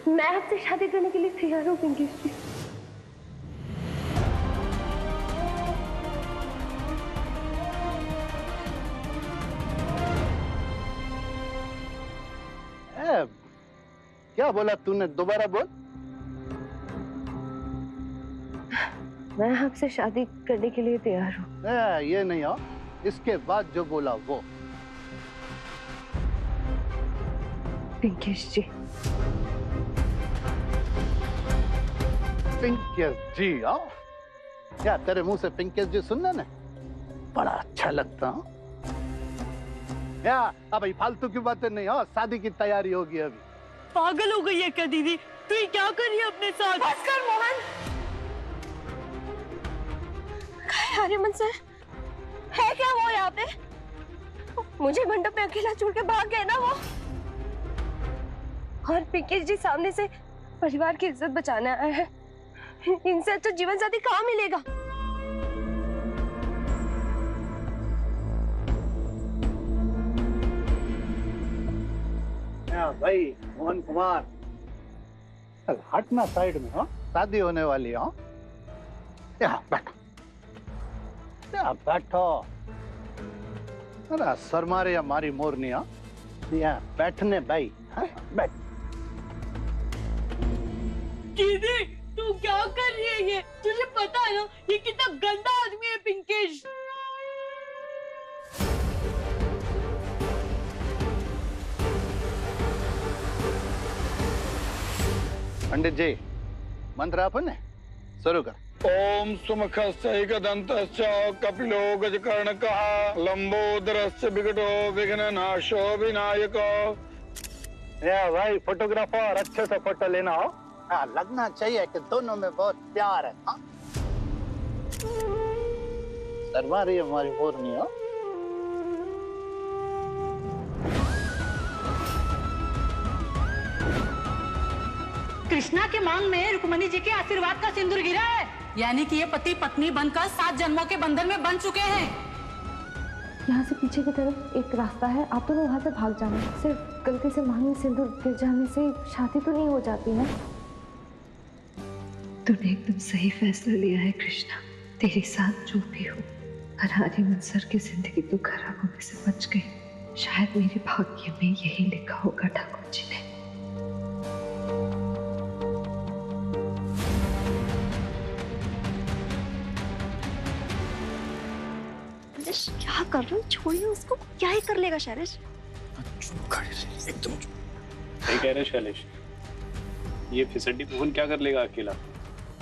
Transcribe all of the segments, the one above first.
मैं आपसे शादी करने के लिए तैयार हूँ पिंकी जी। क्या बोला तूने? दोबारा बोल। मैं आपसे शादी करने के लिए तैयार हूँ। ये नहीं हो, इसके बाद जो बोला वो। पिंकेश जी। पिंकेश जी? हो क्या? तेरे मुंह से पिंकेश जी सुनना ना बड़ा अच्छा लगता हूँ। या अब फालतू की बातें नहीं हो, शादी की तैयारी होगी अभी। पागल हो गई है क्या दीदी? तू ये क्या कर रही है अपने साथ? बस कर मोहन। आर्यमन सर है क्या वो यहाँ पे? मुझे मंडप में अकेला छोड़ के भाग गए ना वो। और पिंकेश जी सामने से परिवार की इज्जत बचाने आए हैं। इनसे अच्छा जीवन साथी कहाँ मिलेगा? भाई मोहन कुमार, हटना साइड में। हो शादी होने वाली हो। यहाँ बैठो, यहाँ बैठो। अरे शर्मा रही हमारी मोरनी। हो यहाँ बैठने भाई। हाँ बैठ। दीदी तू क्या कर रही है? ये तुझे पता है ना ये कितना गंदा आदमी है पिंकेश। पंडित जी मंत्र आपने शुरू कर। ओम सुमुखस्तैकदन्तश्च कपिलो गजकर्णकः लंबोदरस्य विकटो विघ्ननाशो विनायको। भाई फोटोग्राफर, अच्छे से फोटो लेना हो। हाँ लगना चाहिए कि दोनों में बहुत प्यार है। हाँ शर्मा रही हमारी मोरनी। हो कृष्णा के मांग में रुक्मणी जी के आशीर्वाद का सिंदूर गिरा है, यानी कि ये पति पत्नी बनकर 7 जन्मों के बंधन में बन चुके हैं। यहाँ से पीछे की तरफ एक रास्ता है, आप दोनों वहाँ से भाग जाना। सिर्फ गलती से मांग में सिंदूर गिर जाने से शादी तो नहीं हो जाती ना। तूने एकदम सही फैसला लिया है कृष्णा। तेरे साथ जो भी हो, और आर्यमन सर की जिंदगी तो खराब होने से बच गई। शायद मेरे भाग्य में यही लिखा होगा ठाकुर जी ने। क्या कर रहे हो? छोड़िए उसको, क्या ही कर लेगा शैलेश। एकदम सही कह रहे शैलेश, ये फिसड्डी मोहन क्या कर लेगा अकेला?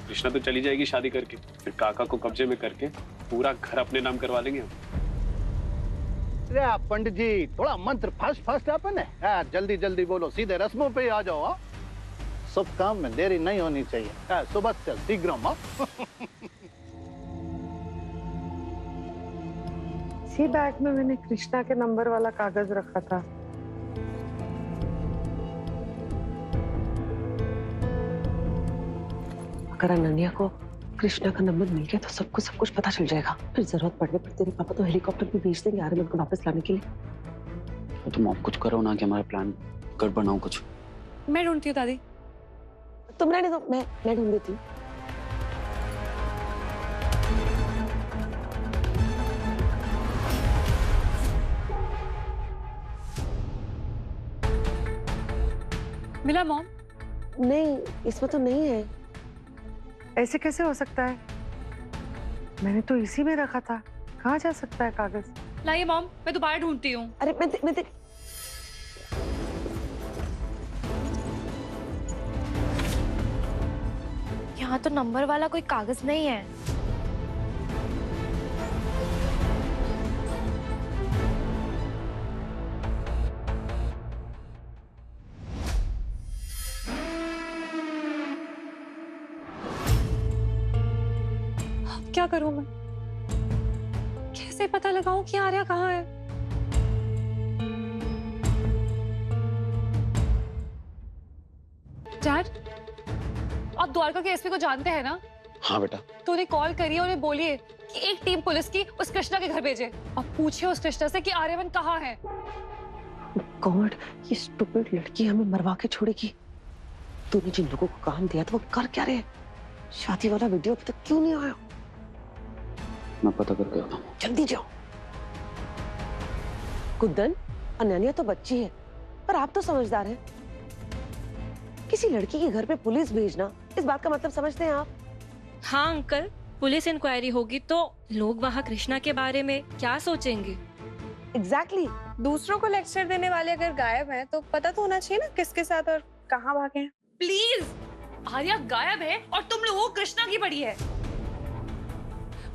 कृष्णा तो चली जाएगी शादी करके, फिर काका को कब्जे में करके पूरा घर अपने नाम करवा लेंगे हम। अरे पंडित जी थोड़ा मंत्र फास्ट फास्ट आपने। जल्दी जल्दी बोलो, सीधे रस्मों पे आ जाओ। सब काम में देरी नहीं होनी चाहिए। सुबह से शीघ्र। इसी बैग में मैंने कृष्णा के नंबर वाला कागज रखा था। अगर अनन्या को कृष्णा का नंबर मिल गया तो सबको सब कुछ पता चल जाएगा। फिर जरूरत पड़ने पर तेरे पापा तो हेलीकॉप्टर भी भेज देंगे आर्यमन को वापस लाने के लिए। तुम आप कुछ करो ना कि हमारा प्लान गड़बड़ ना हो कुछ। मैं ढूंढती हूँ दादी। तुम रहने दो, मैं ढूंढ देती हूँ। मिला मॉम? नहीं, इसमें तो नहीं है। ऐसे कैसे हो सकता है? मैंने तो इसी में रखा था। कहाँ जा सकता है कागज? लाइए मॉम, मैं दोबारा ढूंढती हूँ। अरे मैं यहाँ तो नंबर वाला कोई कागज नहीं है। क्या करूं मैं? कैसे पता लगाऊं कि आर्या कहाँ है? डैड, आप द्वारका के एसपी को जानते हैं ना? हाँ बेटा। तो उन्हें कॉल करिए, उन्हें बोलिए कि एक टीम पुलिस की उस कृष्णा के घर भेजे और पूछिए उस कृष्णा से कि आर्यमन कहाँ है। गॉड, ये स्टूपिड लड़की हमें मरवा के छोड़ेगी। तूने जिन लोगों को काम दिया था वो कर क्या रहे? शादी वाला वीडियो अभी तक क्यों नहीं आया? मैं पता करके आता हूँ। जल्दी जाओ। कुंदन, अनन्या तो बच्ची है, पर आप तो समझदार हैं। किसी लड़की के घर पे पुलिस भेजना, इस बात का मतलब समझते हैं आप? हाँ अंकल, पुलिस इंक्वायरी होगी तो लोग वहाँ कृष्णा के बारे में क्या सोचेंगे? एग्जैक्टली। दूसरों को लेक्चर देने वाले अगर गायब हैं तो पता तो होना चाहिए ना किसके साथ और कहाँ भागे हैं। प्लीज, आर्या गायब है और तुम लोगों को कृष्णा की पड़ी है।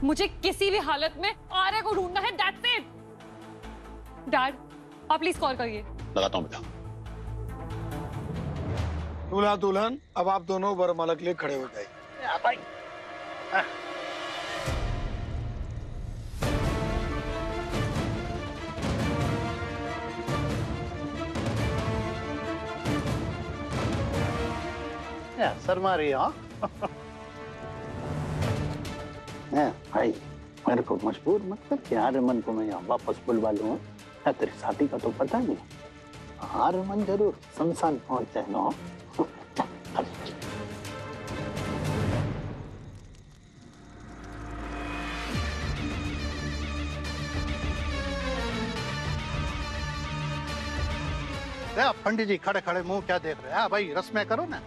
मुझे किसी भी हालत में आर्या को ढूंढना है, दैट्स इट। डैड, आप प्लीज कॉल करिए। लगाता हूँ बेटा। दूल्हा दुल्हन, अब आप दोनों वरमाला के लिए खड़े हो जाइए। शर्मा रही हो? भाई, मेरे को मजबूर मत कर कि आर्यमन को मैं यहाँ वापस बुलवा लूँ। तेरी शादी का तो पता नहीं। आर्यमन जरूर शमशान पहुंच जाएगा। पंडित जी खड़े खड़े मुंह क्या देख रहे हैं? भाई रस्में करो ना।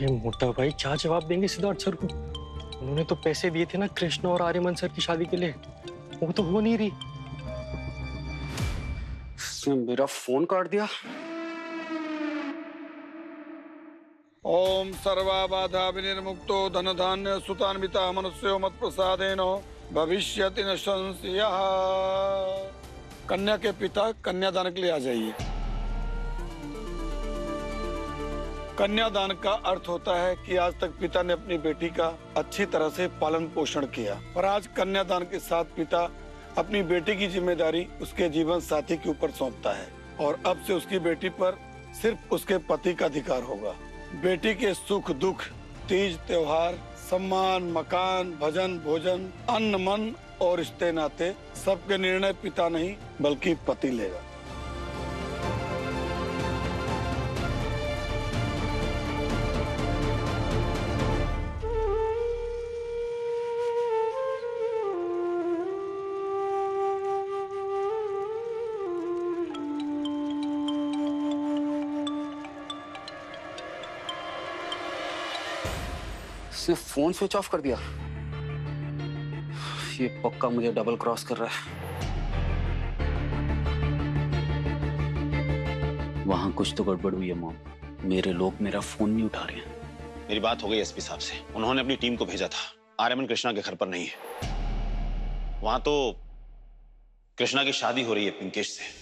ये मोटा भाई क्या जवाब देंगे सिद्धार्थ सर को? उन्होंने तो पैसे दिए थे ना कृष्ण और आर्यमन सर की शादी के लिए, वो तो हो नहीं रही। इसने मेरा फोन काट दिया। ओम सर्वा बाधा विनिर्मुक्तो धन धान्य सुतान्विता मनुष्यो मत प्रसादेनो भविष्यति न संशयः। कन्या के पिता कन्यादान के लिए आ जाइए। कन्यादान का अर्थ होता है कि आज तक पिता ने अपनी बेटी का अच्छी तरह से पालन पोषण किया, पर आज कन्यादान के साथ पिता अपनी बेटी की जिम्मेदारी उसके जीवन साथी के ऊपर सौंपता है और अब से उसकी बेटी पर सिर्फ उसके पति का अधिकार होगा। बेटी के सुख दुख, तीज त्योहार, सम्मान, मकान, भजन भोजन, अन्न मन और रिश्ते नाते सबके निर्णय पिता नहीं बल्कि पति लेगा। इसने फोन स्विच ऑफ कर दिया। ये पक्का मुझे डबल क्रॉस कर रहा है। वहां कुछ तो गड़बड़ हुई है मॉम। मेरे लोग मेरा फोन नहीं उठा रहे हैं। मेरी बात हो गई एसपी साहब से, उन्होंने अपनी टीम को भेजा था। आर्यमन कृष्णा के घर पर नहीं है। वहां तो कृष्णा की शादी हो रही है पिंकेश से।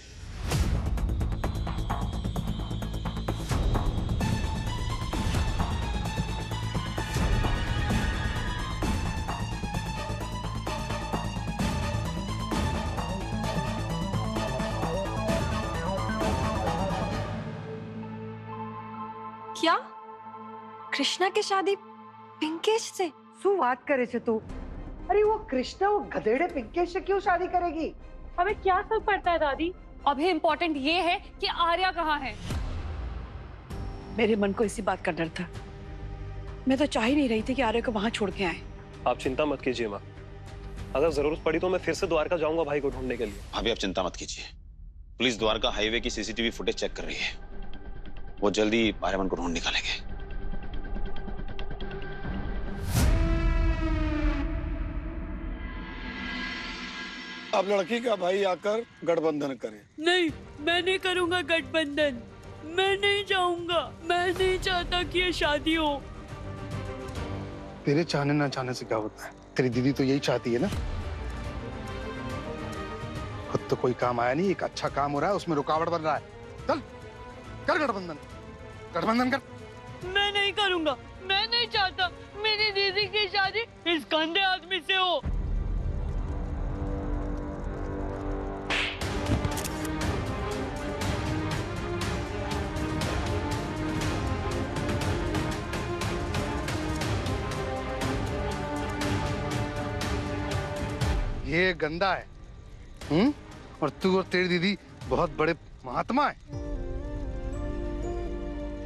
क्या कृष्णा की शादी पिंकेश से? શું વાત કરે છે તું? अरे वो कृष्णा वो गधेड़े पिंकेश से क्यों शादी करेगी? हमें क्या फर्क पड़ता है दादी? अभी इम्पोर्टेंट ये है कि आर्या कहाँ है। मेरे मन को इसी बात का डर था। मैं तो चाह ही नहीं रही थी कि आर्या को वहां छोड़ के आए। आप चिंता मत कीजिए माँ, अगर जरूरत पड़ी तो मैं फिर से द्वारका जाऊंगा भाई को ढूंढने के लिए। अभी आप चिंता मत कीजिए। पुलिस द्वारका हाईवे की सीसीटीवी फुटेज चेक कर रही है। वो जल्दी आर्यमन को ढूंढ निकालेंगे। अब लड़की का भाई आकर गठबंधन करे। नहीं, मैं नहीं करूंगा गठबंधन। मैं नहीं चाहूंगा। मैं नहीं चाहता कि ये शादी हो। तेरे चाहने ना चाहने से क्या होता है? तेरी दीदी तो यही चाहती है ना। खुद तो कोई काम आया नहीं, एक अच्छा काम हो रहा है उसमें रुकावट बन रहा है। चल कर गठबंधन, गठबंधन कर। मैं नहीं करूंगा। मैं नहीं चाहता मेरी दीदी की शादी इस गंदे आदमी से हो। ये गंदा है, और तू और तेरी दीदी बहुत बड़े महात्मा है।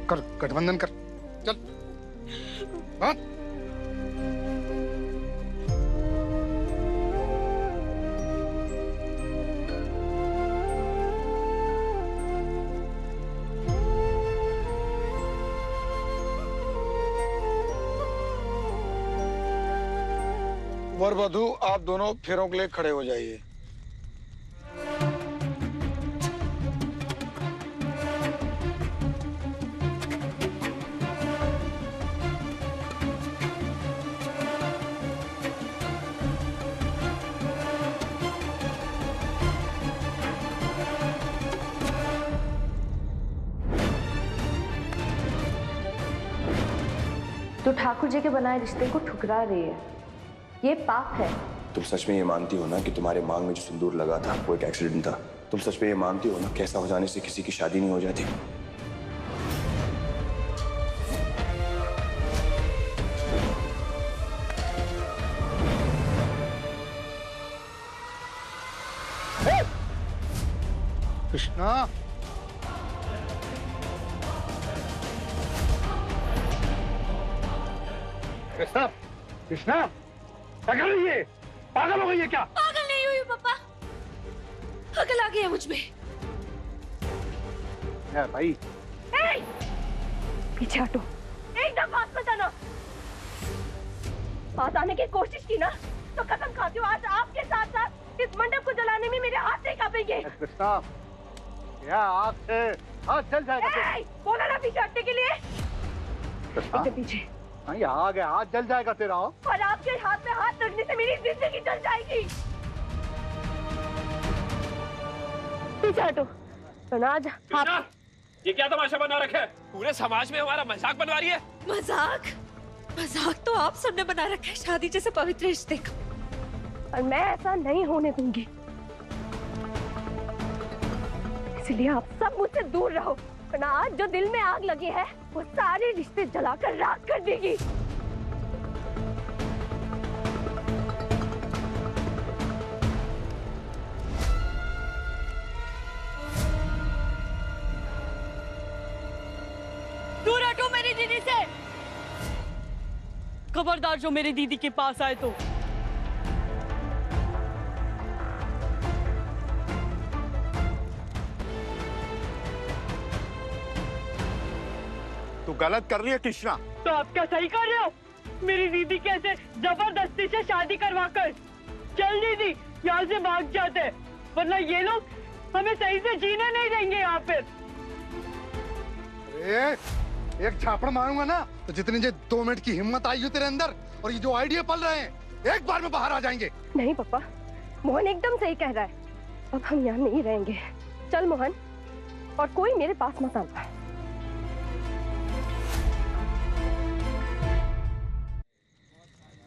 कर गठबंधन कर, चल। हाँ? वर वधू आप दोनों फेरों के लिए खड़े हो जाइए। तो ठाकुर जी के बनाए रिश्ते को ठुकरा रही है, ये पाप है। तुम सच में ये मानती हो ना कि तुम्हारे मांग में जो सिंदूर लगा था वो एक एक्सीडेंट था? तुम सच में ये मानती हो ना कैसा हो जाने से किसी की शादी नहीं हो जाती? कृष्णा, कृष्णा, कृष्णा, क्या कर रही है? पागल हो गई है क्या? पागल नहीं हुई पापा, अकल आ गया मुझ में। यार भाई, पीछे हटो, एकदम पास मत आना। पास आने की कोशिश की ना तो कसम खाती हूँ आज आपके साथ साथ इस मंडप को जलाने में मेरे हाथ नहीं कांपेंगे। कृष्णा, क्या आग से हाथ जल जाएगा? बोला ना पीछे हटने के लिए। कृष्णा, पीछे ये आग है, हाथ जल जाएगा तेरा। और आपके हाथ में हाथ रखने से मेरी जिंदगी जल जाएगी। पीछे हटो। आज आप ये क्या तमाशा बना रखा है? पूरे समाज में हमारा मजाक बनवा रही है। मजाक? मजाक तो आप सबने बना रखा है शादी जैसे पवित्र रिश्ते का, और मैं ऐसा नहीं होने दूंगी। इसलिए आप सब मुझसे दूर रहो, वरना आज जो दिल में आग लगी है वो सारे रिश्ते जलाकर राख कर देगी। दूर हटो मेरी दीदी से। खबरदार जो मेरी दीदी के पास आए तो। तू गलत कर रही है कृष्णा। तो आप क्या सही कर रहे हो? मेरी दीदी कैसे जबरदस्ती से शादी करवाकर चल दीदी यहाँ से भाग जाते हैं, वरना ये लोग हमें सही से जीने नहीं देंगे यहाँ पे। एक झापड़ मारूंगा ना तो जितनी जो 2 मिनट की हिम्मत आई हो तेरे अंदर और ये जो आइडिया पल रहे हैं एक बार में बाहर आ जाएंगे। नहीं पापा, मोहन एकदम सही कह रहा है। अब हम यहाँ नहीं रहेंगे। चल मोहन, और कोई मेरे पास मत आना।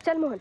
चल मोहन।